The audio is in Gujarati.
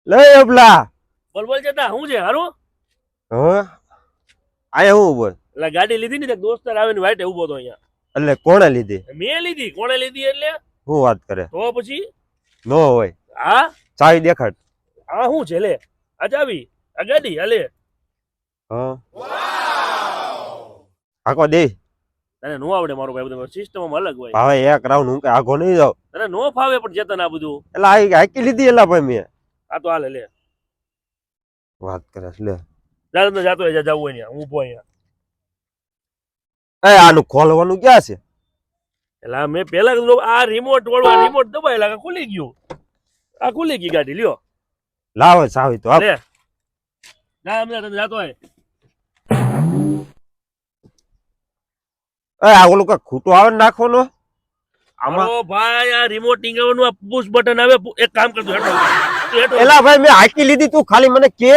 લઈ અબલા બોલ બોલ જતા હું છે હારું હા આયા હું બોલ એટલે ગાડી લીધી ને દોસ્તાર આવીને વાઈટે ઉભો તો અહીંયા એટલે કોણે લીધી મેં લીધી કોણે લીધી એટલે હું વાત કરે તો પછી નો હોય હા ચાવી દેખાડ આ શું છે લે આ ચાવી આ ગાડી હાલે હા આખો દે તને નો આવડે મારો ભાઈ બધું સિસ્ટમ અલગ હોય ભાવે એક રાઉન્ડ હું કે આખો નહીં જાવ તને નો ફાવે પણ ચેતન આ બધું એટલે આ હાકી લીધી એલા ભાઈ મેં આ તો હાલે લે વાત કરે લે જા તમને જાતો હોય જાવું હોય હું ઊભો અહીંયા એ આનું ખોલવાનું ક્યાં છે એટલે મેં પેલા કીધું આ રિમોટ વાળું આ રિમોટ દબાયેલા આ ખુલી ગયું આ ખુલી ગઈ ગાડી લ્યો લાવો ચાવી તો આપ લે જા અમને તને જાતો હોય એ આ ઓલું કઈ ખૂટું આવે ને નાખવાનો આમાં આમાં ભાઈ આ રિમોટ ટીંગાવાનું આ પુશ બટન આવે એક કામ કરજો હેઠો એલા ભાઈ મેં હાકી લીધી તું ખાલી મને કે